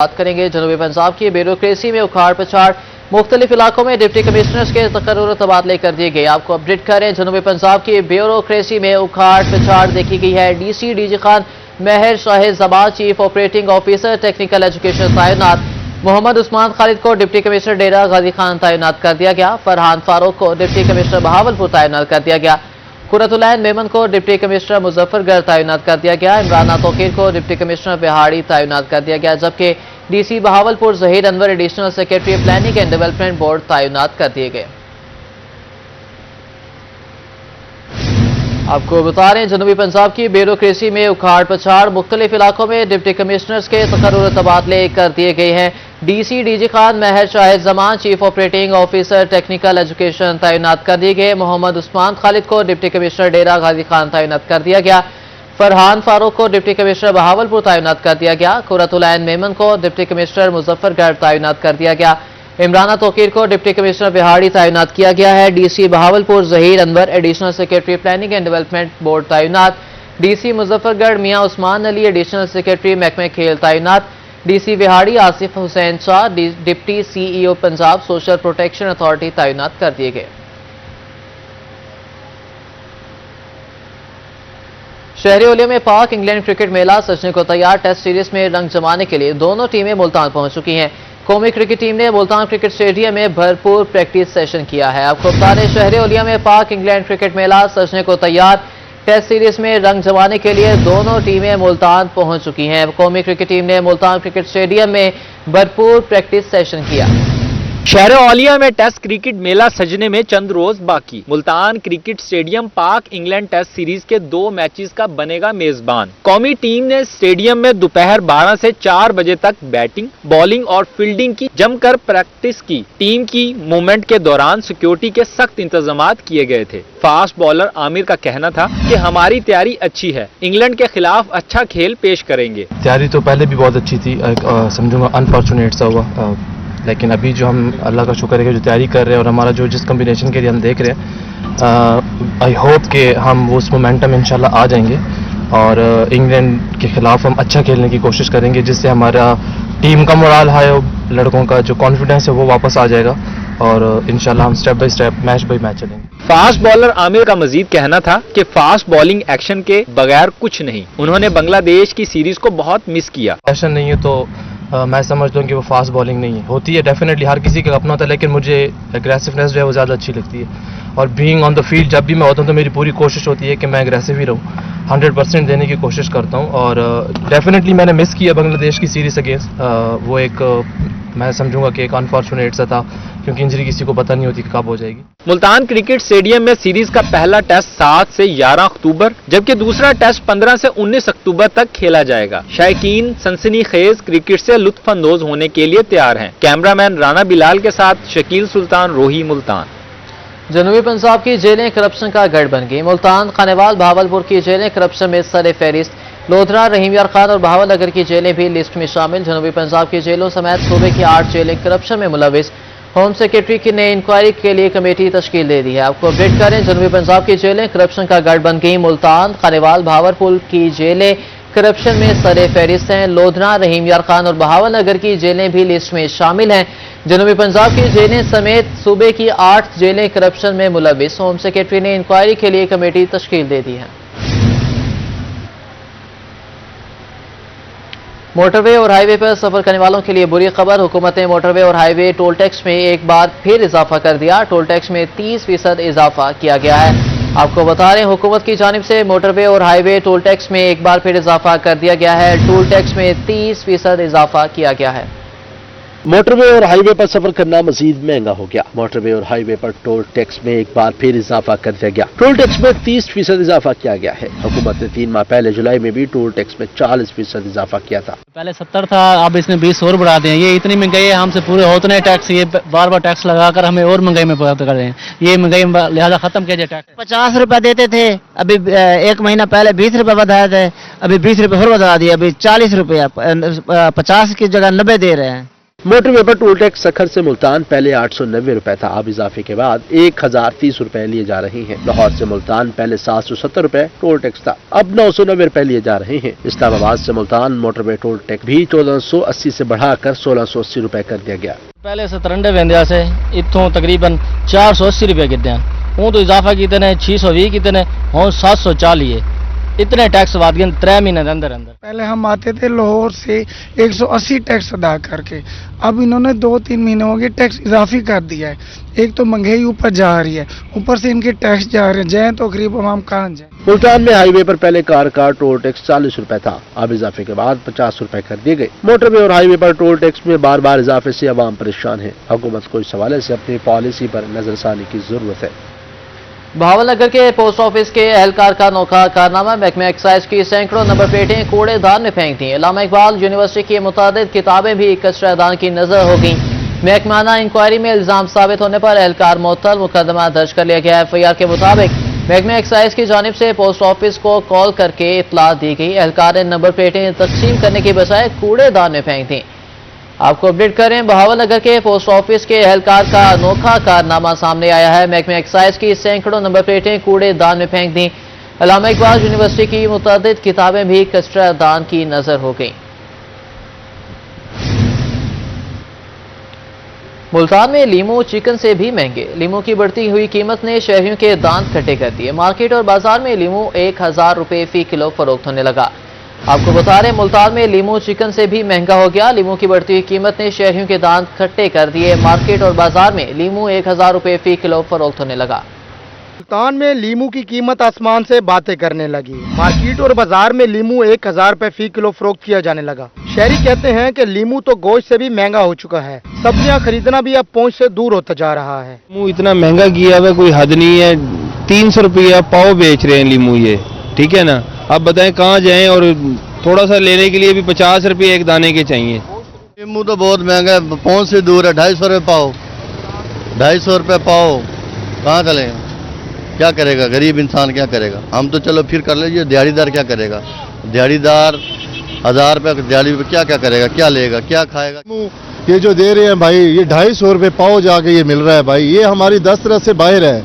بات کریں گے جنوبی پنجاب کی بیوروکریسی میں اکھاڑ پچھاڑ مختلف علاقوں میں ڈپٹی کمشنرز کے تقرر و تبادلے کر دیے گئے. آپ کو اپڈیٹ کریں جنوبی پنجاب کی بیوروکریسی میں اکھاڑ پچھاڑ دیکھی گئی ہے. ڈی جی خان مہر شاہد زمان chief operating officer technical education تعینات. محمد عثمان خالد کو ڈپٹی کمشنر ڈیرہ غازی خان تعینات کر دیا گیا. فرحان فاروق کو ڈپٹی کمشنر بہاولپور تعینات کر دیا گیا. قرۃ العین میمن کو ڈپٹی کمشنر مظفر گڑھ تعینات کر دیا گیا. عمرانہ توقیر کو ڈپٹی کمشنر بہاڑی تعینات کر دیا گیا، جبکہ D C Bahawalpur Zaheer Anwar additional secretary planning and development board تعینات کر دیے گئے. آپ کو بتا رہے ہیں جنوبی پنجاب کی بیوروکریسی میں اکھاڑ پچھاڑ مختلف علاقوں میں ڈپٹی کمشنرز کے تقرر و تبادلے کر دیے گئے ہیں. ڈی جی خان مہر شاہد زمان chief operating officer technical education تعینات کر دیے گئے. محمد عثمان خالد کو ڈپٹی کمشنر ڈیرہ غازی خان تعینات کر دیا گیا. فرحان فاروق کو ڈپٹی کمشنر بہاولپور تعینات کر دیا گیا. قرۃ العین میمن کو ڈپٹی کمشنر مظفر گڑھ تعینات کر دیا گیا. عمرانہ توقیر کو ڈپٹی کمشنر بہاڑی تعینات کیا گیا ہے. D C Bahawalpur Zaheer Anwar additional secretary planning and development board تعینات. D C Muzaffargarh Mian Usman Ali additional secretary محکمہ کھیل تعینات. ڈی سی بہاڑی Asif Hussain Shah deputy C E O Punjab social protection authority تعینات کر دیے گئے. شہری اولیاء میں پاک انگلینڈ کرکٹ میلہ سجنے کو تیار. ٹیسٹ سیریز میں رنگ جمانے کے لیے دونوں ٹیمیں ملتان پہنچ چکی ہیں. قومی کرکٹ ٹیم نے ملتان کرکٹ اسٹیڈیم میں بھرپور پریکٹس سیشن کیا ہے. آپ کو بتا دیں شہری اولیاء میں پاک انگلینڈ کرکٹ میلہ سجنے کو تیار. ٹیسٹ سیریز میں رنگ جمانے کے لیے دونوں ٹیمیں ملتان پہنچ چکی ہیں. قومی کرکٹ ٹیم نے ملتان کرکٹ اسٹیڈیم میں بھرپور پریکٹس سیشن کیا. شہر اولیاء میں ٹیسٹ کرکٹ میلہ سجنے میں چند روز باقی. ملتان کرکٹ اسٹیڈیم پاک انگلینڈ ٹیسٹ سیریز کے 2 میچز کا بنے گا میزبان. قومی ٹیم نے اسٹیڈیم میں دوپہر 12 سے 4 بجے تک بیٹنگ، بالنگ اور فیلڈنگ کی جم کر پریکٹس کی. ٹیم کی موومنٹ کے دوران سیکیورٹی کے سخت انتظامات کیے گئے تھے. فاسٹ بالر عامر کا کہنا تھا کہ ہماری تیاری اچھی ہے، انگلینڈ کے خلاف اچھا کھیل پیش کریں گے. تیاری تو پہلے بھی بہت اچھی تھی، سمجھوں گا انفارچونیٹ سا ہوا، لیکن ابھی جو ہم اللہ کا شکر ہے کہ جو تیاری کر رہے ہیں اور ہمارا جو جس کمبینیشن کے لیے ہم دیکھ رہے ہیں، آئی ہوپ کہ ہم اس مومنٹم انشاءاللہ آ جائیں گے اور انگلینڈ کے خلاف ہم اچھا کھیلنے کی کوشش کریں گے، جس سے ہمارا ٹیم کا مورال ہائی ہو، لڑکوں کا جو کانفیڈنس ہے وہ واپس آ جائے گا اور انشاءاللہ ہم step by step match by match چلیں گے. فاسٹ بالر عامر کا مزید کہنا تھا کہ فاسٹ بالنگ ایکشن کے بغیر کچھ نہیں. انہوں نے بنگلہ دیش کی سیریز کو بہت مس کیا. ایکشن نہیں ہے تو میں سمجھتا ہوں کہ وہ فاسٹ بالنگ نہیں ہے. ہوتی ہے ڈیفینیٹلی، ہر کسی کا اپنا ہوتا ہے، لیکن مجھے اگریسونیس جو ہے وہ زیادہ اچھی لگتی ہے. اور بینگ آن دا فیلڈ جب بھی میں ہوتا ہوں تو میری پوری کوشش ہوتی ہے کہ میں اگریسو ہی رہوں، 100% دینے کی کوشش کرتا ہوں. اور ڈیفینیٹلی میں نے مس کیا بنگلہ دیش کی سیریز اگینسٹ. وہ ایک میں سمجھوں گا کہ ایک انفارچونیٹ سا تھا، کیونکہ انجری کسی کو پتہ نہیں ہوتی کہ کب ہو جائے گی. ملتان کرکٹ اسٹیڈیم میں سیریز کا پہلا ٹیسٹ 7 سے 11 اکتوبر جبکہ دوسرا ٹیسٹ 15 سے 19 اکتوبر تک کھیلا جائے گا. شائقین سنسنی خیز کرکٹ سے لطف اندوز ہونے کے لیے تیار ہیں. کیمرامین رانا بلال کے ساتھ شکیل سلطان، روہی، ملتان. جنوبی پنجاب کی جیلیں کرپشن کا گڑھ بن گئی. ملتان، خانیوال، بہاولپور کی جیلیں کرپشن میں سر فہرست. لودھرا، رحیم یار خان اور بہاول نگر کی جیلیں بھی لسٹ میں شامل. جنوبی پنجاب کی جیلوں سمیت صوبے کی 8 جیلیں کرپشن میں ملوث. ہوم سیکرٹری کی نے انکوائری کے لیے کمیٹی تشکیل دے دی ہے. آپ کو اپڈیٹ کریں جنوبی پنجاب کی جیلیں کرپشن کا گڑھ بن گئی. ملتان، خانیوال، بہاولپور کی جیلیں کرپشن میں سر فہرست ہیں. لودھرا، رحیم یار خان اور بہاول نگر کی جیلیں بھی لسٹ میں شامل ہیں. جنوبی پنجاب کی جیلیں سمیت صوبے کی 8 جیلیں کرپشن میں ملوث. ہوم سیکرٹری نے انکوائری کے لیے کمیٹی تشکیل دے دی ہے. موٹر وے اور ہائی وے پر سفر کرنے والوں کے لیے بری خبر. حکومت نے موٹر وے اور ہائی وے ٹول ٹیکس میں ایک بار پھر اضافہ کر دیا. ٹول ٹیکس میں 30% اضافہ کیا گیا ہے. آپ کو بتا رہے ہیں حکومت کی جانب سے موٹر وے اور ہائی وے ٹول ٹیکس میں ایک بار پھر اضافہ کر دیا گیا ہے. ٹول ٹیکس میں 30% اضافہ کیا گیا ہے. موٹر وے اور ہائی وے پر سفر کرنا مزید مہنگا ہو گیا. موٹر وے اور ہائی وے پر ٹول ٹیکس میں ایک بار پھر اضافہ کر دیا گیا. ٹول ٹیکس میں 30% اضافہ کیا گیا ہے. حکومت نے 3 ماہ پہلے جولائی میں بھی ٹول ٹیکس میں 40% اضافہ کیا تھا. پہلے 70 تھا، اب اس نے 20 اور بڑھا دیا. یہ اتنی مہنگائی ہے، ہم سے پورے ہوتے نہیں ٹیکس. یہ بار بار ٹیکس لگا کر ہمیں اور مہنگائی میں پڑھا کر رہے ہیں. یہ مہنگائی لہٰذا ختم کیا جائے. ٹیکس 50 روپے دیتے تھے، ابھی 1 مہینہ پہلے 20 روپے بڑھایا تھے، ابھی 20 روپے اور بڑھا دیا. ابھی 40 روپے، 50 کی جگہ 90 دے رہے ہیں. मोटर वे पर टोल टैक्स सखर से मुल्तान पहले 890 रुपए था, अब इजाफे के बाद 1030 रुपए लिए जा रहे हैं। लाहौर से मुल्तान पहले 770 रुपए टोल टैक्स था, अब 990 रुपए लिए जा रहे हैं। इस्लामाबाद से मुल्तान मोटरवे टोल टैक्स भी 1480 से बढ़ाकर 1680 रुपए कर दिया गया। पहले से तरंडे वेंदे से इतों तकरीबन 480 रुपए किते हैं, हूँ तो इजाफा किते ने 620 किते ने, हूँ 740 है। इतने टैक्स वाद गए 3 महीने के अंदर अंदर। पहले हम आते थे लाहौर से 180 टैक्स अदा करके, अब इन्होंने 2-3 महीने हो गए टैक्स इजाफी कर दिया है। एक तो महंगाई ऊपर जा रही है, ऊपर से इनके टैक्स जा रहे हैं, जाए तो गरीब आवाम कहाँ जाए। मुल्तान में हाईवे पर पहले कार का टोल टैक्स 40 रुपए था, अब इजाफे के बाद 50 रुपए कर दिए गए। मोटरवे और हाईवे पर टोल टैक्स में बार बार इजाफे से आवाम परेशान है। हुकूमत को इस हवाले से अपनी पॉलिसी पर नजरसानी की जरूरत है। भावलनगर के पोस्ट ऑफिस के एहलकार का अनोखा कारनामा, महकमा एक्साइज की सैकड़ों नंबर प्लेटें कूड़ेदान में फेंक दी। अल्लामा इकबाल यूनिवर्सिटी की मुतादिद किताबें भी कचरादान की नजर हो गई। महकमाना इंक्वायरी में इल्जाम साबित होने पर एहलकार मुअत्तल, मुकदमा दर्ज कर लिया गया। एफआईआर के मुताबिक महकमा एक्साइज की जानिब से पोस्ट ऑफिस को कॉल करके इतला दी गई। एहलकार ने नंबर प्लेटें तकसीम करने की बजाय कूड़ेदान में फेंक दी। आपको अपडेट करें, बहावलनगर के पोस्ट ऑफिस के एहलकार का अनोखा कारनामा सामने आया है। महकमा एक्साइज की सैकड़ों नंबर प्लेटें कूड़ेदान में फेंक दी। अल्लामा इकबाल यूनिवर्सिटी की मुतादिद किताबें भी कचरादान की नजर हो गई। मुल्तान में लीमू चिकन से भी महंगे। लीमू की बढ़ती हुई कीमत ने शहरियों के दांत खट्टे कर दिए। मार्केट और बाजार में लीमू 1000 रुपए फी किलो फरोख्त होने लगा। आपको बता रहे, मुल्तान में लीमू चिकन से भी महंगा हो गया। लीमू की बढ़ती हुई कीमत ने शहरियों के दांत खट्टे कर दिए। मार्केट और बाजार में लीमू 1000 रुपए फी किलो फरोख्त होने लगा। मुल्तान में लीमू की कीमत आसमान से बातें करने लगी। मार्केट और बाजार में लीमू 1000 रुपए फी किलो फरोख्त किया जाने लगा। शहरी कहते हैं कि लीमू तो गोश्त से भी महंगा हो चुका है। सब्जियां खरीदना भी अब पहुंच से दूर होता जा रहा है। लीमू इतना महंगा किया हुआ कोई हद नहीं है। 300 रुपया पाव बेच रहे हैं लीमू, ये ठीक है ना। अब बताएं कहाँ जाएं, और थोड़ा सा लेने के लिए भी 50 रुपये एक दाने के चाहिए। लीमू तो बहुत महंगा है, पहुंच से दूर है। 250 रुपये पाव, 250 रुपये पाव, कहाँ चलेगा? क्या करेगा गरीब इंसान, क्या करेगा? हम तो चलो फिर कर लीजिए, दिहाड़ीदार क्या करेगा? दिहाड़ीदार 1000 रुपये दिहाड़ी पे क्या क्या करेगा, क्या लेगा, क्या खाएगा? ये जो दे रहे हैं भाई, ये 250 रुपये पाव जाके ये मिल रहा है भाई। ये हमारी दस्तरस से बाहर है।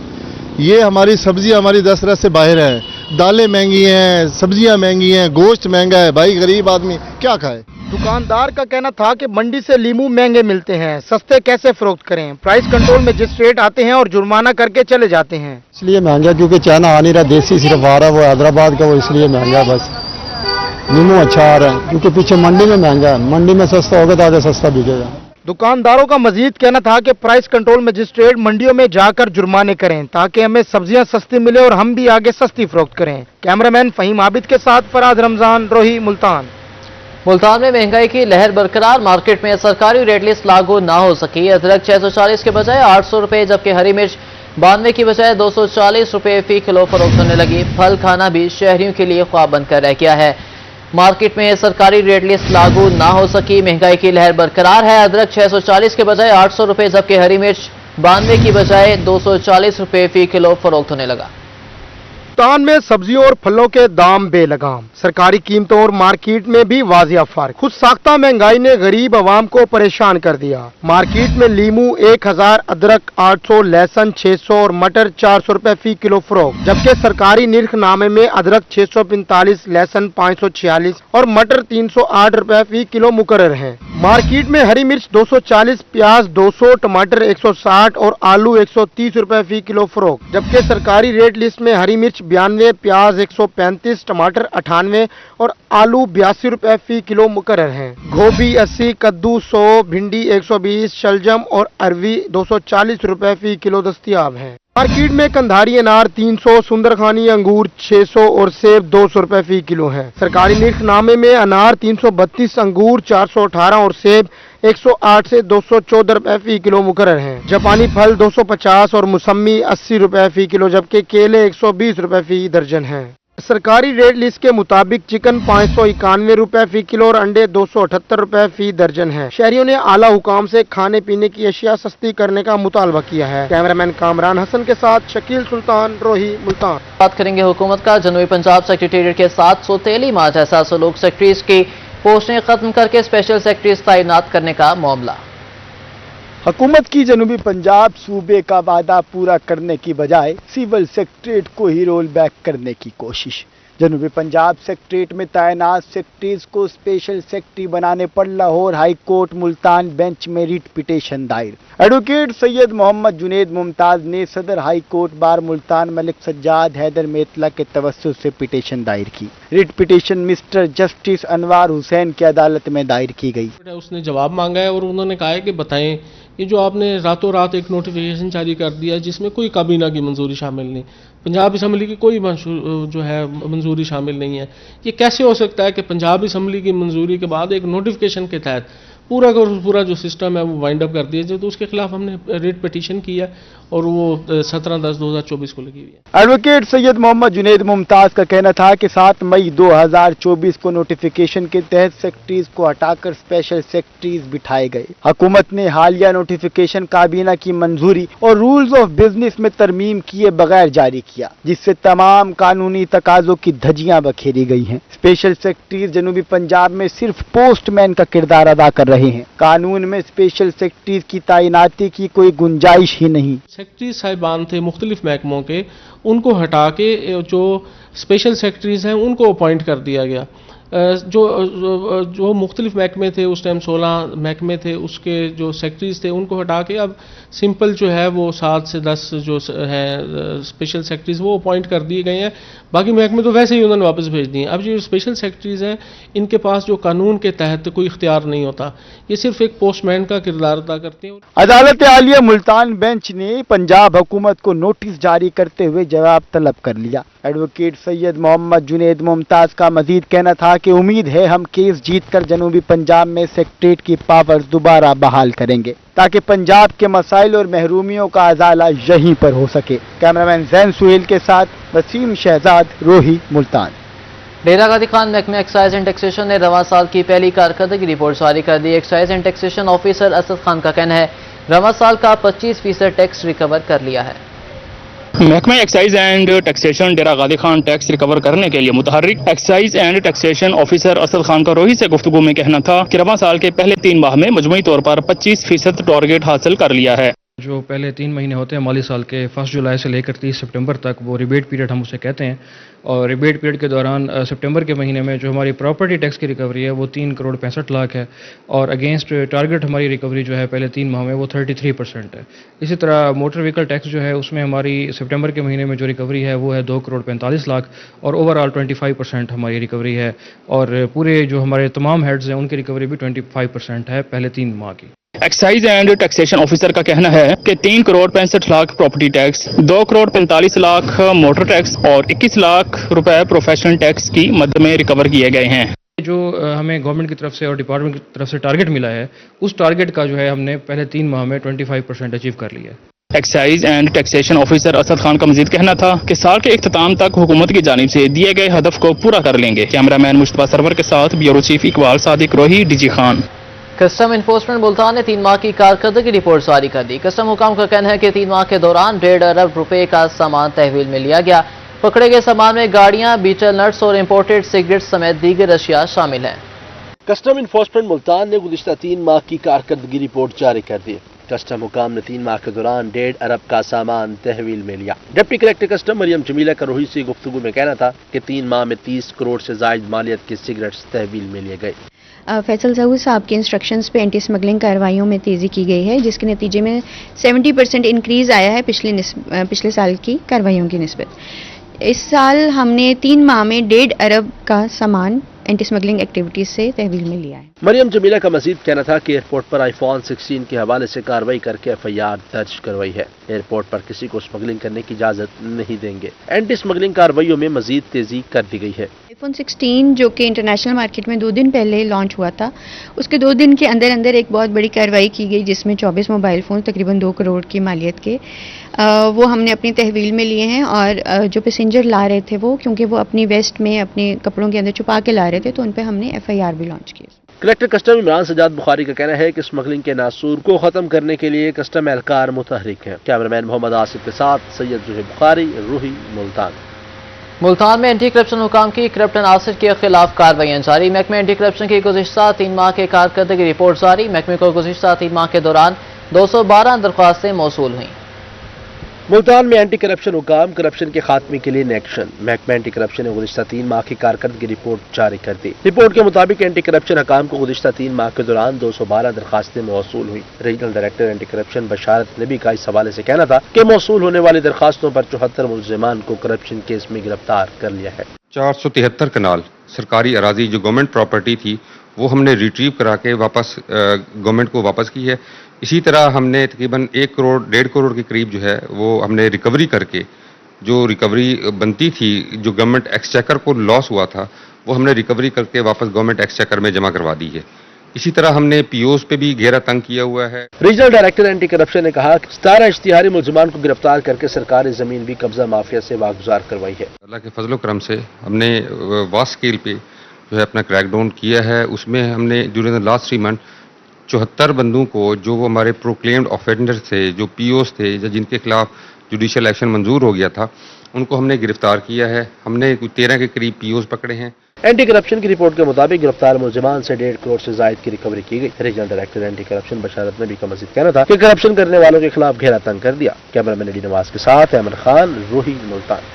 ये हमारी सब्जियां हमारी दस्तरस से बाहर है। दालें महंगी हैं, सब्जियां महंगी हैं, गोश्त महंगा है भाई। गरीब आदमी क्या खाए? दुकानदार का कहना था कि मंडी से लीमू महंगे मिलते हैं, सस्ते कैसे फरोख्त करें? प्राइस कंट्रोल मजिस्ट्रेट आते हैं और जुर्माना करके चले जाते हैं। इसलिए महंगा क्योंकि चाइना आ नहीं रहा, देसी सिर्फ आ रहा है, वो हैदराबाद का, वो इसलिए महंगा। बस नीमू अच्छा आ रहा है क्योंकि पीछे मंडी में महंगा है। मंडी में सस्ता होगा तो आगे सस्ता बिकेगा। दुकानदारों का मजीद कहना था कि प्राइस कंट्रोल मजिस्ट्रेट मंडियों में जाकर जुर्माने करें ताकि हमें सब्जियां सस्ती मिले और हम भी आगे सस्ती फरोख्त करें। कैमरामैन फहीम आबिद के साथ फराज रमजान, रोही, मुल्तान। मुल्तान में महंगाई की लहर बरकरार। मार्केट में सरकारी रेट लिस्ट लागू ना हो सकी। अदरक 640 के बजाय 800 रुपए, जबकि हरी मिर्च 92 की बजाय 240 रुपए फी किलो फरोख्त होने लगी। फल खाना भी शहरियों के लिए ख्वाब बनकर रह गया है। मार्केट में सरकारी रेट लिस्ट लागू ना हो सकी। महंगाई की लहर बरकरार है। अदरक 640 के बजाय 800 रुपए, जबकि हरी मिर्च 92 की बजाय 240 रुपए फी किलो फरोख्त होने लगा। मुल्तान में सब्जियों और फलों के दाम बेलगाम। सरकारी कीमतों और मार्केट में भी वाजिया फर्क। खुद साख्ता महंगाई ने गरीब आवाम को परेशान कर दिया। मार्केट में लीमू 1000, अदरक 800, लहसुन 600 और मटर 400 रुपए फी किलो फरोख्त, जबकि सरकारी निर्खनामे में अदरक 645, लहसुन 546 और मटर 308 रुपए फी किलो मुकर्रर है। मार्केट में हरी मिर्च 240, प्याज 200, टमाटर 160 और आलू 130 रुपए फी किलो फरोख्त, जबकि सरकारी रेट लिस्ट में हरी मिर्च 92, प्याज 135, टमाटर 98 और आलू 82 रुपए फी किलो मुकर्रर हैं। गोभी 80, कद्दू 100, भिंडी 120, शलजम और अरवी 240 रुपए फी किलो दस्तयाब हैं। मार्केट में कंधारी अनार 300, सुंदरखानी अंगूर 600 और सेब 200 रुपए फी किलो है। सरकारी निर्खनामे में अनार 332, अंगूर 418 और सेब 108 से 214 रुपए फी किलो मुकर्रर हैं। जापानी फल 250 और मौसमी 80 रुपए फी किलो, जबकि केले 120 रुपए फी दर्जन हैं। सरकारी रेट लिस्ट के मुताबिक चिकन 591 रुपए फी किलो और अंडे 278 रुपए फी दर्जन है। शहरियों ने आला हुकाम से खाने पीने की अशिया सस्ती करने का मुतालबा किया है। कैमरामैन कामरान हसन के साथ शकील सुल्तान, रोही, मुल्तान। बात करेंगे हुकूमत का। जनूबी पंजाब सेक्रेटेरिएट के 700 तेलीमात एहसास लोक सेक्रेटरीज की पोस्टें खत्म करके स्पेशल सेक्रेटरीज तैनात करने का मामला। हुकूमत की जनूबी पंजाब सूबे का वादा पूरा करने की बजाय सिविल सेक्रेटरीट को ही रोल बैक करने की कोशिश। जनूबी पंजाब सेक्रेटरीट में तैनात सेक्रेटरीज को स्पेशल सेक्रेटरी बनाने पर Lahore high court Multan bench में रिट पिटीशन दायर। एडवोकेट सैयद मोहम्मद जुनेद मुमताज ने सदर high court bar Multan Malik Sajjad Haider मेतला के तवस्सुत से पिटीशन दायर की। रिट पिटीशन मिस्टर जस्टिस अनवार हुसैन की अदालत में दायर की गई। उसने जवाब मांगा है और उन्होंने कहा है कि बताएं ये जो आपने रातों रात एक नोटिफिकेशन जारी कर दिया जिसमें कोई काबीना की मंजूरी शामिल नहीं, पंजाब असम्बली की कोई जो है मंजूरी शामिल नहीं है, ये कैसे हो सकता है कि पंजाब असम्बली की मंजूरी के बाद एक नोटिफिकेशन के तहत पूरा का पूरा जो सिस्टम है वो वाइंड अप कर दिया जाए। तो उसके खिलाफ हमने रिट पिटीशन किया और वो 17/10/2024 को लगी हुई है। एडवोकेट सैयद मोहम्मद जुनेद मुमताज का कहना था कि 7 मई 2024 को नोटिफिकेशन के तहत सेक्रेटरीज को हटाकर स्पेशल सेक्रेटरीज बिठाए गए। हुकूमत ने हालिया नोटिफिकेशन काबीना की मंजूरी और रूल्स ऑफ बिजनेस में तरमीम किए बगैर जारी किया, जिससे तमाम कानूनी तकाजों की धज्जियां बखेरी गई हैं। स्पेशल सेक्रेटरीज जनूबी पंजाब में सिर्फ पोस्टमैन का किरदार अदा कर रहे हैं। कानून में स्पेशल सेक्रेटरीज की तैनाती की कोई गुंजाइश ही नहीं। सेक्रेटरी साहिबान थे मुख्तलिफ महकमों के, उनको हटा के जो स्पेशल सेक्रेटरीज हैं उनको अपॉइंट कर दिया गया। जो मुख्तलिफ महकमे थे उस टाइम 16 महकमे थे, उसके जो सेक्रेटरीज थे उनको हटा के अब सिंपल जो है वो 7 से 10 जो है स्पेशल सेक्रेटरीज वो अपॉइंट कर दिए गए हैं। बाकी महकमे तो वैसे ही उन्होंने वापस भेज दिए। अब जो स्पेशल सेक्रेटरीज हैं इनके पास जो कानून के तहत कोई इख्तियार नहीं होता, ये सिर्फ एक पोस्टमैन का किरदार अदा करते हैं। अदालत आलिया मुल्तान बेंच ने पंजाब हुकूमत को नोटिस जारी करते हुए जवाब तलब कर लिया। एडवोकेट सैयद मोहम्मद जुनेद मुमताज का मजीद कहना था कि उम्मीद है हम केस जीतकर जनूबी पंजाब में सेक्रेटरीट की पावर्स दोबारा बहाल करेंगे ताकि पंजाब के मसाइल और महरूमियों का अजाला यहीं पर हो सके। कैमरामैन जैन सुहेल के साथ वसीम शहजाद, रोही, मुल्तान। डेरा गाजी खान महकमे एक्साइज एंड टैक्सेशन ने रवां साल की पहली कारकर्दगी रिपोर्ट जारी कर दी। Excise and taxation officer Asad Khan का कहना है रवां साल का 25% टैक्स रिकवर कर लिया है। महकमा excise and taxation Dera Ghazi Khan tax recover करने के लिए मुतहर्रिक excise and taxation officer Asad Khan का रोही से गुफ्तगू में कहना था कि रवां साल के पहले 3 माह में मजमूई तौर पर 25% टारगेट हासिल कर लिया है। जो पहले 3 महीने होते हैं माली साल के 1 जुलाई से लेकर 30 सितंबर तक, वो रिबेट पीरियड हम उसे कहते हैं। और रिबेट पीरियड के दौरान सितंबर के महीने में जो हमारी प्रॉपर्टी टैक्स की रिकवरी है वो 3 करोड़ 65 लाख है और अगेंस्ट टारगेट हमारी रिकवरी जो है पहले 3 माह में वो 33% है। इसी तरह मोटर व्हीकल टैक्स जो है उसमें हमारी सितंबर के महीने में जो रिकवरी है वो है 2 करोड़ 45 लाख और ओवरऑल 25% हमारी रिकवरी है। और पूरे जो हमारे तमाम हेड्स हैं उनकी रिकवरी भी 25% है पहले 3 माह की। एक्साइज एंड टैक्सेशन ऑफिसर का कहना है कि 3 crore 65 lakh property tax, 2 crore 45 lakh motor tax और 21 लाख रुपए प्रोफेशनल टैक्स की मद में रिकवर किए गए हैं। जो हमें गवर्नमेंट की तरफ से और डिपार्टमेंट की तरफ से टारगेट मिला है उस टारगेट का जो है हमने पहले 3 माह में 25% अचीव कर लिया है। Excise and taxation officer Asad Khan का मजीद कहना था कि साल के इख्तिताम तक हुकूमत की जानिब से दिए गए हदफ को पूरा कर लेंगे। कैमरामैन मुश्तबा सरवर के साथ ब्यूरो चीफ इकबाल सादिक, रोही, DG Khan. Custom enforcement Multan ने 3 माह की कारकर्दगी रिपोर्ट जारी कर दी। कस्टम हुकाम का कहना है कि 3 माह के दौरान 1.5 अरब रुपए का सामान तहवील में लिया गया। पकड़े गए सामान में गाड़ियां, बीटल नट्स और इम्पोर्टेड सिगरेट समेत दीगर अशिया शामिल हैं। कस्टम इन्फोर्समेंट मुल्तान ने गुज़िश्ता 3 माह की कारकर्दगी रिपोर्ट जारी कर दी। कस्टम हुकाम ने 3 माह के दौरान 1.5 अरब का सामान तहवील में लिया। Deputy collector custom Maryam Jamila का रोही से गुफ्तगू में कहना था कि 3 माह में 30 करोड़ से जायद मालियत के सिगरेट्स तहवील में लिए गए। फैसल ज़हूर साहब के इंस्ट्रक्शंस पे एंटी स्मगलिंग कार्रवाइयों में तेज़ी की गई है, जिसके नतीजे में 70% इंक्रीज़ आया है पिछले साल की कार्रवाइयों की निस्बत। इस साल हमने 3 माह में 1.5 अरब का सामान एंटी स्मगलिंग एक्टिविटीज से तहवील में लिया है। मरियम जमीला का मजीद कहना था कि एयरपोर्ट पर आईफोन 16 के हवाले से कार्रवाई करके FIR दर्ज करवाई है। एयरपोर्ट पर किसी को स्मगलिंग करने की इजाजत नहीं देंगे। एंटी स्मगलिंग कार्रवाइयों में मजीद तेजी कर दी गई है। आईफोन 16 जो कि इंटरनेशनल मार्केट में 2 दिन पहले लॉन्च हुआ था, उसके 2 दिन के अंदर अंदर एक बहुत बड़ी कार्रवाई की गई जिसमें 24 मोबाइल फ़ोन तकरीबन 2 करोड़ की मालियत के वो हमने अपनी तहवील में लिए हैं। और जो पैसेंजर ला रहे थे वो, क्योंकि वो अपनी वेस्ट में अपने कपड़ों के अंदर छुपा के ला रहे थे, तो उन पर हमने FIR भी लॉन्च किया। कलेक्टर कस्टम इमरान सजाद बुखारी का कहना है कि स्मगलिंग के नासूर को खत्म करने के लिए कस्टम एहलकार मुतहरिक है। कैमरामैन मोहम्मद आसिफ के साथ सैयद जुहेब बुखारी, रूही, मुल्तान। मुल्तान में एंटी करप्शन हुकाम की करप्ट अनासर के खिलाफ कार्रवाइयां जारी। महकमे एंटी करप्शन की गुज़िश्ता 3 माह के कारकर्दगी रिपोर्ट जारी। महकमे को गुज़िश्ता 3 माह के दौरान 212 दरख्वास्तें मौसूल हुई। मुल्तान में एंटी करप्शन हुकाम करप्शन के खात्मे के लिए एक्शन। महकमा एंटी करप्शन ने गुज़िश्ता 3 माह की कारकर्दगी रिपोर्ट जारी कर दी। रिपोर्ट के मुताबिक एंटी करप्शन हुकाम को गुज़िश्ता 3 माह के दौरान 212 दरखास्तें मौसूल हुई। रीजनल डायरेक्टर एंटी करप्शन बशारत नबी का इस हवाले से कहना था कि मौसूल होने वाली दरखास्तों पर 74 मुलजिमान को करप्शन केस में गिरफ्तार कर लिया है। 473 कनाल सरकारी अराजी जो गवर्नमेंट प्रॉपर्टी थी वो हमने रिट्रीव करा के वापस गवर्नमेंट को वापस की है। इसी तरह हमने तकरीबन 1 करोड़ 1.5 करोड़ के करीब जो है वो हमने रिकवरी करके जो रिकवरी बनती थी जो गवर्नमेंट एक्सचेकर को लॉस हुआ था वो हमने रिकवरी करके वापस गवर्नमेंट एक्सचेकर में जमा करवा दी है। इसी तरह हमने पीओस पे भी घेरा तंग किया हुआ है। रीजनल डायरेक्टर एंटी करप्शन ने कहा कि 17 इश्तिहारी मुलजिमान को गिरफ्तार करके सरकारी जमीन भी कब्जा माफिया से वागुजार करवाई है। अल्लाह के फजलो करम से हमने वास्ट स्केल पे जो है अपना क्रैकडाउन किया है। उसमें हमने ड्यूरिंग द लास्ट 3 मंथ 74 बंदों को जो वो हमारे प्रोक्लेम्ड ऑफेंडर थे जो पीओस थे या जिनके खिलाफ जुडिशियल एक्शन मंजूर हो गया था उनको हमने गिरफ्तार किया है। हमने 13 के करीब पीओस पकड़े हैं। एंटी करप्शन की रिपोर्ट के मुताबिक गिरफ्तार मुलजिमान से 1.5 करोड़ से जायद की रिकवरी की गई। रीजनल डायरेक्टर एंटी करप्शन बशारत नबी का मजीद कहना था कि करप्शन करने वालों के खिलाफ घेरा तंग कर दिया। कैमरामैन एडी नवाज के साथ अहमद खान, रोही, मुल्तान।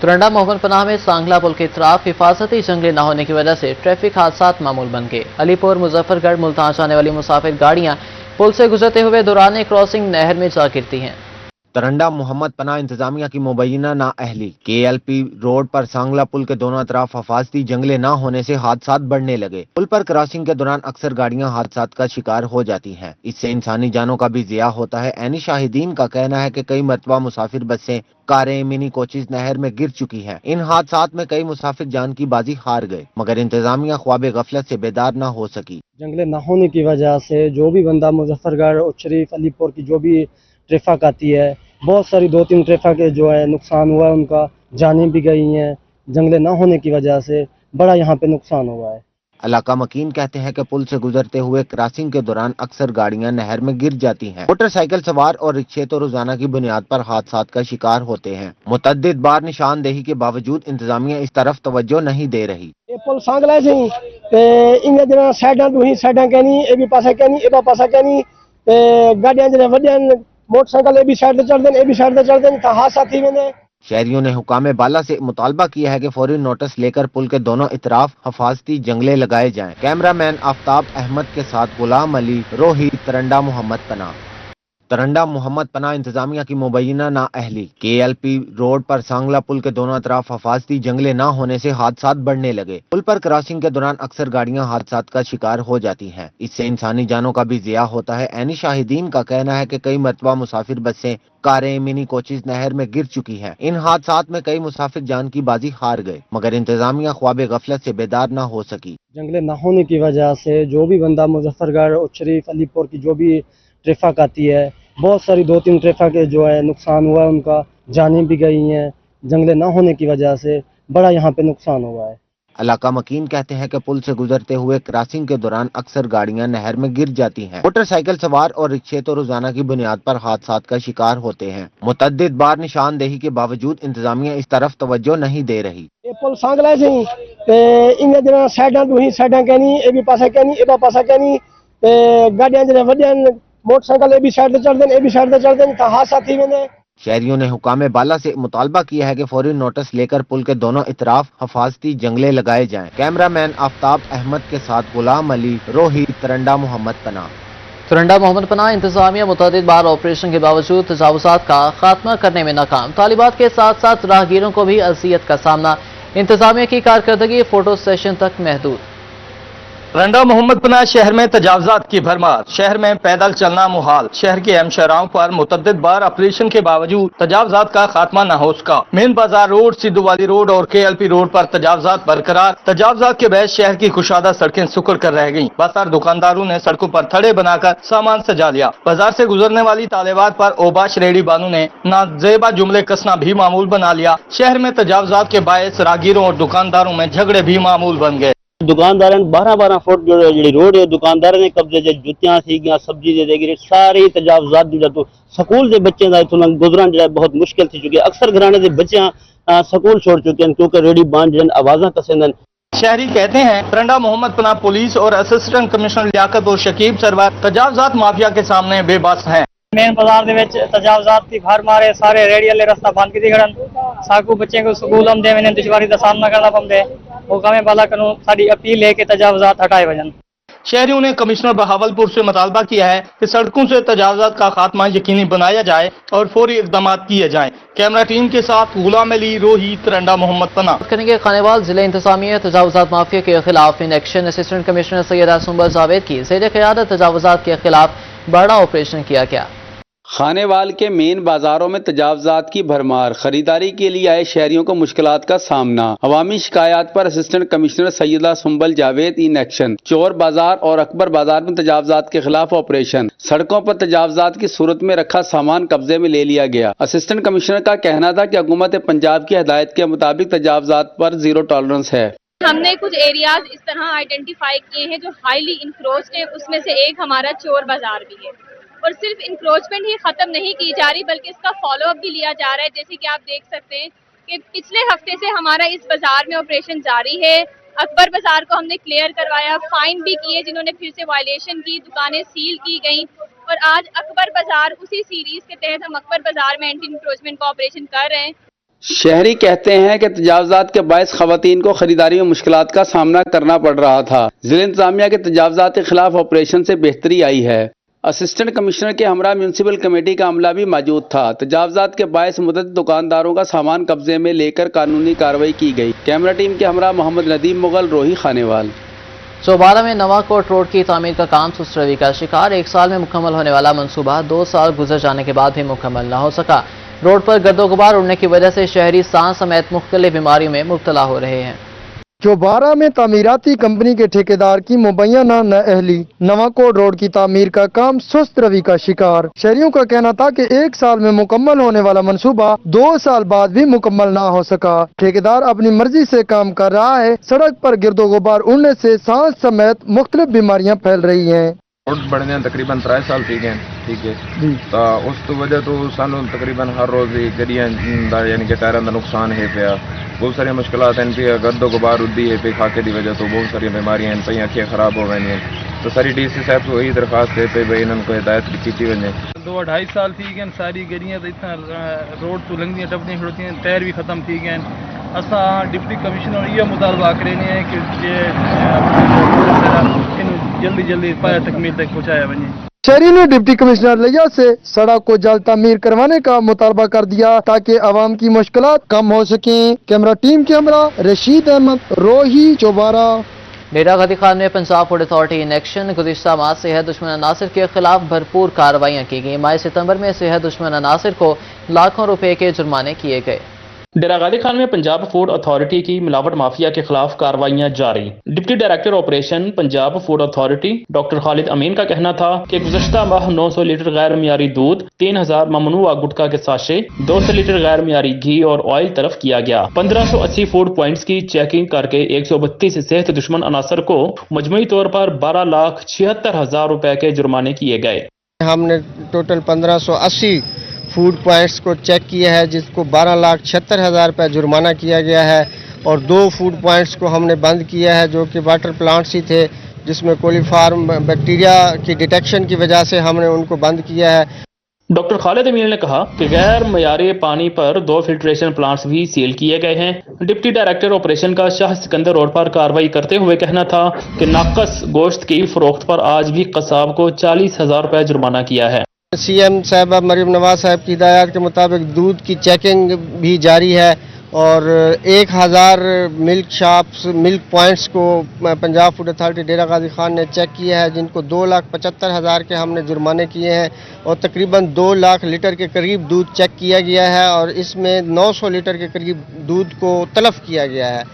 तुरंडा मोहम्मद पनाह में सांगला पुल के इतराफ हिफाजती जंगले न होने की वजह से ट्रैफिक हादसात मामूल बन गए। अलीपुर, मुजफ्फरगढ़, मुल्तान जाने वाली मुसाफिर गाड़ियां पुल से गुजरते हुए दौरान क्रॉसिंग नहर में जा गिरती हैं। तरंडा मोहम्मद पनाह इंतजामिया की मुबैना नाअहली KLP रोड पर सांगला पुल के दोनों तरफ हिफाजती जंगले न होने से हादसात बढ़ने लगे। पुल पर क्रॉसिंग के दौरान अक्सर गाड़ियां हादसात का शिकार हो जाती हैं। इससे इंसानी जानों का भी ज़िया होता है। ऐनी शाहिदीन का कहना है कि कई मरतबा मुसाफिर बसें, कारें, मिनी कोचेज नहर में गिर चुकी हैं। इन हादसात में कई मुसाफिर जान की बाजी हार गए मगर इंतजामिया ख्वाब गफलत से बेदार न हो सकी। जंगले न होने की वजह से जो भी बंदा मुजफ्फरगढ़ और शरीफ अलीपुर की जो भी ट्रैफिक आती है बहुत सारी 2-3 ट्रैफिक के जो है नुकसान हुआ है, उनका जानें भी गई हैं। जंगले न होने की वजह से बड़ा यहाँ पे नुकसान हुआ है। इलाका मकीन कहते हैं कि पुल से गुजरते हुए क्रॉसिंग के दौरान अक्सर गाड़ियां नहर में गिर जाती हैं। मोटरसाइकिल सवार और रिक्शे तो रोजाना की बुनियाद पर हादसात का शिकार होते हैं। मुतअद्दिद बार निशानदेही के बावजूद इंतजामिया इस तरफ तवज्जो नहीं दे रही। ये पुल सांगला से इन दिनों साइडां दूही साइडां कहनी ए भी पासा कहनी ए पासा कहनी गाड़ियां जो वड्डियां मोटरसाइकिल ए भी साइड से चलते ए भी साइड से चलते हादसा थी मैंने। शहरियों ने हुकाम बाला से मुतालबा किया है कि फौरी नोटिस लेकर पुल के दोनों इतराफ हिफाजती जंगले लगाए जाएं। कैमरामैन आफ्ताब अहमद के साथ गुलाम अली, रोही, तरंडा मोहम्मद पनाह। तरंडा मोहम्मद पनाह इंतजामिया की मुबैना नाअहली KLP रोड पर सांगला पुल के दोनों तरफ हिफाजती जंगले न होने से हादसात बढ़ने लगे। पुल पर क्रॉसिंग के दौरान अक्सर गाड़ियां हादसात का शिकार हो जाती हैं। इससे इंसानी जानों का भी ज़िया होता है। ऐनी शाहिदीन का कहना है कि कई मरतबा मुसाफिर बसें, कारें, मिनी कोचेज नहर में गिर चुकी हैं। इन हादसात में कई मुसाफिर जान की बाजी हार गए मगर इंतजामिया ख्वाब गफलत से बेदार न हो सकी। जंगले न होने की वजह से जो भी बंदा मुजफ्फरगढ़ और शरीफ अलीपुर की जो भी ट्रैफिक आती है बहुत सारी 2-3 ट्रैफिक के जो है नुकसान हुआ है, उनका जानें भी गई हैं। जंगले न होने की वजह से बड़ा यहाँ पे नुकसान हुआ है। इलाका मकीन कहते हैं कि पुल से गुजरते हुए क्रॉसिंग के दौरान अक्सर गाड़ियां नहर में गिर जाती हैं। मोटरसाइकिल सवार और रिक्शे तो रोजाना की बुनियाद पर हादसात का शिकार होते हैं। मुतअद्दिद बार निशानदेही के बावजूद इंतजामिया इस तरफ तवज्जो नहीं दे रही। ये पुल सांगला से इन दिनों साइडां दूही साइडां कहनी ए भी पासा कहनी ए पासा कहनी गाड़ियां जो वड्डियां मोटरसाइकिल ए भी साइड से चलते ए भी साइड से चलते हादसा थी मैंने। शहरियों ने हुकाम बाला से मुतालबा किया है कि फौरी नोटिस लेकर पुल के दोनों इतराफ हिफाजती जंगले लगाए जाएं। कैमरामैन आफ्ताब अहमद के साथ गुलाम अली, रोही, तरंडा मोहम्मद पनाह। तरंडा मोहम्मद पनाह इंतजामिया मुतअद्दिद बार ऑपरेशन के बावजूद तजावुजात का खात्मा करने में नाकाम। तालिबात के साथ साथ राहगीरों को भी अजियत का सामना। इंतजामिया की कारकर्दगी फोटो सेशन तक महदूद। तरंडा मोहम्मद पनाह शहर में तजावजात की भरमार। शहर में पैदल चलना मुहाल। शहर के अहम शहराओं पर मुतअद्दिद बार ऑपरेशन के बावजूद तजावजात का खात्मा न हो सका। मेन बाजार रोड, सिद्धू वाली रोड और KLP रोड पर तजावजात बरकरार। तजावजात के बाद शहर की कुशादा सड़कें सुकर कर रह गयी। बाजार दुकानदारों ने सड़कों पर थड़े बनाकर सामान सजा लिया। बाजार से गुजरने वाली तालेबात पर ओबाश रेडी बानू ने नाजेबा जुमले कसना भी मामूल बना लिया। शहर में तजावजात के बायस राहगीरों और दुकानदारों में झगड़े भी मामूल बन गए। दुकानदार 12-12 फुट जो रोड है दुकानदार ने कब्जे जुतियां थी सब्जी दे सारे तजावजात जो स्कूल के बच्चे का इतों गुजरन जो बहुत मुश्किल थी चुकी है। अक्सर घराने के बच्चे स्कूल छोड़ चुके हैं क्योंकि रेडी बांध आवाजा कसेंदन। शहरी कहते हैं तरंडा मोहम्मद पनाह पुलिस और असिस्टेंट कमिश्नर लियाकत और शकीब सरवर तजावजात माफिया के सामने बेबस हैं। मेन बाजार ਦੇ ਵਿੱਚ ਤਜਾਵਜ਼ਾਤ ਦੀ ਭਰ ਮਾਰੇ ਸਾਰੇ ਰੇੜੀ ਵਾਲੇ ਰਸਤਾ ਬੰਦ ਕੀਤੀ ਖੜਨ ਸਾਕੂ ਬੱਚੇ ਕੋ ਸਕੂਲ ਆਉਂਦੇ ਨੇ ਦੁਸ਼ਵਾਰੀ ਦਾ ਸਾਹਮਣਾ ਕਰਨਾ ਪੈਂਦਾ ਹੁਕਮ ਬਾਲਾ ਕਾਨੂੰਨ ਸਾਡੀ ਅਪੀਲ ਹੈ ਕਿ ਤਜਾਵਜ਼ਾਤ ਹਟਾਏ ਵਜਨ। शहरियों ने कमिश्नर बहावलपुर से मुतालबा किया है कि सड़कों से तजावजात का खात्मा यकीनी बनाया जाए और फौरी इकदाम किए जाएं। कैमरा टीम के साथ गुलाम अली, रोही, तरंडा मोहम्मद पनाह। करेंगे खानेवाल जिले इंतजामिया तजावजात माफिया के खिलाफ in action. Assistant commissioner Syeda Sumbal Javed की ज़ेर क़यादत तजावजात के खिलाफ बड़ा ऑपरेशन किया गया। खानेवाल के मेन बाजारों में तजावजात की भरमार, खरीदारी के लिए आए शहरियों को मुश्किलात का सामना। अवामी शिकायत पर assistant commissioner Syeda Sumbal Javed in action. चोर बाजार और अकबर बाजार में तजावजात के खिलाफ ऑपरेशन। सड़कों पर तजावजात की सूरत में रखा सामान कब्जे में ले लिया गया। असिस्टेंट कमिश्नर का कहना था कि हुकूमत पंजाब की हिदायत के मुताबिक तजावजात पर जीरो टॉलरेंस है। हमने कुछ एरियाज इस तरह आइडेंटिफाई किए हैं जो हाईली इंक्रोच्ड है, उसमें से एक हमारा चोर बाजार भी है। और सिर्फ इंक्रोचमेंट ही खत्म नहीं की जा रही बल्कि इसका फॉलो अप भी लिया जा रहा है। जैसे कि आप देख सकते हैं कि पिछले हफ्ते से हमारा इस बाजार में ऑपरेशन जारी है। अकबर बाजार को हमने क्लियर करवाया, फाइन भी किए जिन्होंने फिर से वायलेशन की, दुकानें सील की गई। और आज अकबर बाजार उसी सीरीज के तहत हम अकबर बाजार में एंटी इंक्रोचमेंट का ऑपरेशन कर रहे हैं। शहरी कहते हैं कि तजावजात के बायस खवातीन को खरीदारी में मुश्किलात का सामना करना पड़ रहा था। जिला इंतजामिया के तजावजात के खिलाफ ऑपरेशन से बेहतरी आई है। असिस्टेंट कमिश्नर के हमरा म्यूनसिपल कमेटी का अमला भी मौजूद था। तजावजात के बायस मुतअद्दिद दुकानदारों का सामान कब्जे में लेकर कानूनी कार्रवाई की गई। कैमरा टीम के हमरा मोहम्मद नदीम मुगल, रोही, खानेवाल। चौबारा में नवाकोट रोड की तामीर का काम सुस्त रवि का शिकार। 1 साल में मुकम्मल होने वाला मंसूबा 2 साल गुजर जाने के बाद भी मुकम्मल न हो सका। रोड पर गर्दो गुबार उड़ने की वजह से शहरी सांस समेत मुख्तलिफ बीमारियों में मुब्तला हो रहे हैं। चौबारा में तामीराती कंपनी के ठेकेदार की मुबैना नाअहली, नवाकोट रोड की तामीर का काम सुस्त रवि का शिकार। शहरियों का कहना था कि 1 साल में मुकम्मल होने वाला मंसूबा 2 साल बाद भी मुकम्मल ना हो सका। ठेकेदार अपनी मर्जी से काम कर रहा है। सड़क पर गिरदो गुबार उड़ने से सांस समेत मुख्तलिफ बीमारियां फैल रही हैं। रोड बढ़ने तकरीबन 3 साल ठीक है तो उस तो वजह तो सानू तकरीबन हर रोज गड्डियां यानी कि टायरां दा नुकसान है पिया। बहुत सारी मुश्किलात हैं पिया, गर्दो गुबार उड्डी है पे खाके दी वजह तो बहुत सारी बीमारियां हैं, अखियां खराब हो गई हैं। तो सारी डीसी साहब को यही दरखास्त है पे भाई इन्होंने को हिदायत की वजह 2-2.5 साल थी गए सारी गड्डियां तो इतना रोड तो लंघदियां टपदियां खड़ोतियां, टायर भी खत्म थी गए। असा डिप्टी कमिश्नर ये मुतालबा करें है कि जल्दी फायर तकमील तक पहुँचाया वजे। शहरी ने डिप्टी कमिश्नर लिया से सड़क को जल्द तामीर करवाने का मुतालबा कर दिया ताकि आवाम की मुश्किलात कम हो सके। कैमरा टीम के हमरा रशीद अहमद, रोही, चौबारा। डेरा गाजी खान में Punjab food authority in action. गुज़िश्ता माह सेहत दुश्मन अनासिर के खिलाफ भरपूर कार्रवाइयाँ की गई। माह सितंबर में सेहत दुश्मन अनासिर को लाखों रुपए के जुर्माने किए गए। डेरा गाजी खान में पंजाब फूड अथॉरिटी की मिलावट माफिया के खिलाफ कार्रवाइयां जारी। Deputy director operation Punjab food authority doctor Khalid Amin का कहना था कि गुज़श्ता माह 900 लीटर गैर मियारी दूध, 3000 ममनुआ गुटखा के साशे, 200 लीटर गैर मियारी घी और ऑयल तलब किया गया। 1580 फूड पॉइंट्स की चेकिंग करके 132 सेहत दुश्मन अनासर को मजमूई तौर पर 12,76,000 रुपए के जुर्माने किए गए। हमने टोटल 1580 फूड पॉइंट्स को चेक किया है जिसको 12,76,000 रुपये जुर्माना किया गया है और 2 फूड पॉइंट्स को हमने बंद किया है जो कि वाटर प्लांट्स ही थे जिसमें कोलीफार्म बैक्टीरिया की डिटेक्शन की वजह से हमने उनको बंद किया है। डॉक्टर खालिद अमीन ने कहा कि गैर मयारी पानी पर 2 फिल्ट्रेशन प्लांट्स भी सील किए गए हैं। डिप्टी डायरेक्टर ऑपरेशन का शाह सिकंदर रोड पर कार्रवाई करते हुए कहना था कि नाकस गोश्त की फरोख्त पर आज भी कसाब को 40,000 रुपये जुर्माना किया है। सीएम साहबा मरीम नवाज साहब की हिदायत के मुताबिक दूध की चेकिंग भी जारी है और 1000 मिल्क शॉप्स, मिल्क पॉइंट्स को पंजाब फूड अथॉरिटी डेरा गाजी खान ने चेक किया है जिनको 2,75,000 के हमने जुर्माने किए हैं और तकरीबन 2 लाख लीटर के करीब दूध चेक किया गया है और इसमें 900 लीटर के करीब दूध को तलफ किया गया है।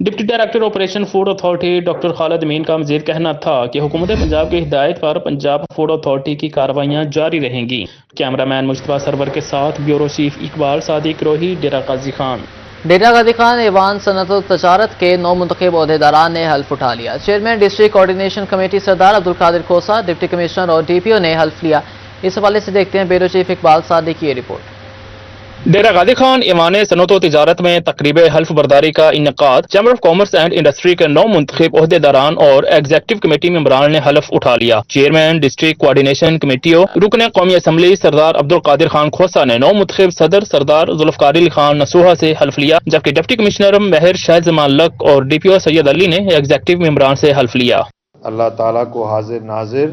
Deputy director operation food authority doctor Khalid Amin का मजीद कहना था कि हुकूमत पंजाब की हिदायत पर पंजाब फूड अथॉरिटी की कार्रवाइयाँ जारी रहेंगी। कैमरामैन मुस्तफा सरवर के साथ ब्यूरो चीफ इकबाल सादिक, रोही, डेरा गाजी खान। डेरा गाजी खान ऐवान सनअत व तजारत के 9 मुंतखब ओहदेदारान ने हल्फ उठा लिया। चेयरमैन डिस्ट्रिक्ट कोऑर्डिनेशन कमेटी सरदार अब्दुल कादिर खोसा, डिप्टी कमिश्नर और DPO ने हल्फ लिया। इस हवाले से देखते हैं ब्यूरो चीफ इकबाल सादिक की रिपोर्ट। डेरा गाजी खान ईवान सनत व तिजारत में तकरीब हल्फ बर्दारी का इनकाद chamber of commerce and industry के 9 मुंतखब ओहदेदारान और एग्जेक्टिव कमेटी मेंबरान ने हल्फ उठा लिया। चेयरमैन डिस्ट्रिक्ट कोऑर्डिनेशन कमेटियों रुकन कौमी असम्बली सरदार अब्दुल कादिर खान खोसा ने 9 मुंतखब सदर सरदार जुल्फकार अली खान नसूहा से हल्फ लिया, जबकि डिप्टी कमिश्नर महर शाह जमान लक और DPO सैयद अली ने एग्जेक्टिव मेंबरान से हल्फ लिया। अल्लाह ताला को हाजिर नाजिर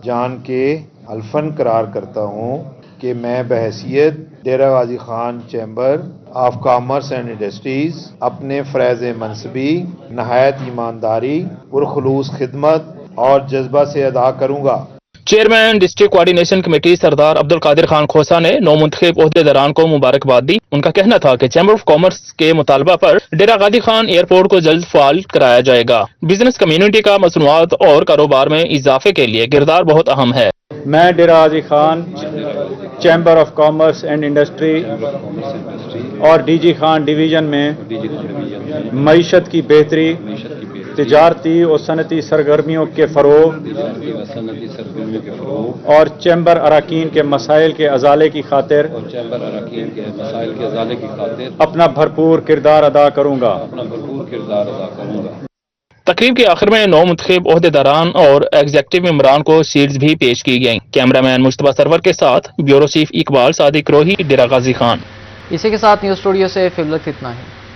जान के हल्फन करार करता हूँ कि मैं बहैसियत Dera Ghazi Khan chamber of commerce and industries अपने फ़रज़ मनसबी नहायत ईमानदारी पुरखलूस खिदमत और जज्बा से अदा करूँगा। चेयरमैन डिस्ट्रिक्ट कोऑर्डिनेशन कमेटी सरदार अब्दुल कादिर खान खोसा ने 9 मुंतखब ओहदेदारान को मुबारकबाद दी। उनका कहना था कि चैम्बर ऑफ कॉमर्स के मुतालबा पर डेरा गाजी खान एयरपोर्ट को जल्द फाल कराया जाएगा। बिजनेस कम्युनिटी का मसनूआत और कारोबार में इजाफे के लिए किरदार बहुत अहम है। मैं Dera Ghazi Khan chamber of commerce and industry और DG खान डिवीज़न में मईशत की बेहतरी, तिजारती और सनती सरगर्मियों के फ़रोग़ और चैम्बर अरकान के मसाइल के अजाले की खातिर अपना भरपूर किरदार अदा करूँगा। तकरीब के आखिर में 9 मुंतखब ओहदेदारान और एग्जेक्टिव मेंबरान को शील्ड्स भी पेश की गईं। कैमरामैन मुश्तबा सरवर के साथ ब्यूरो चीफ इकबाल सादिक रोही, डेरा गाजी खान। इसी के साथ न्यूज़ स्टूडियो से फिलहाल इतना ही।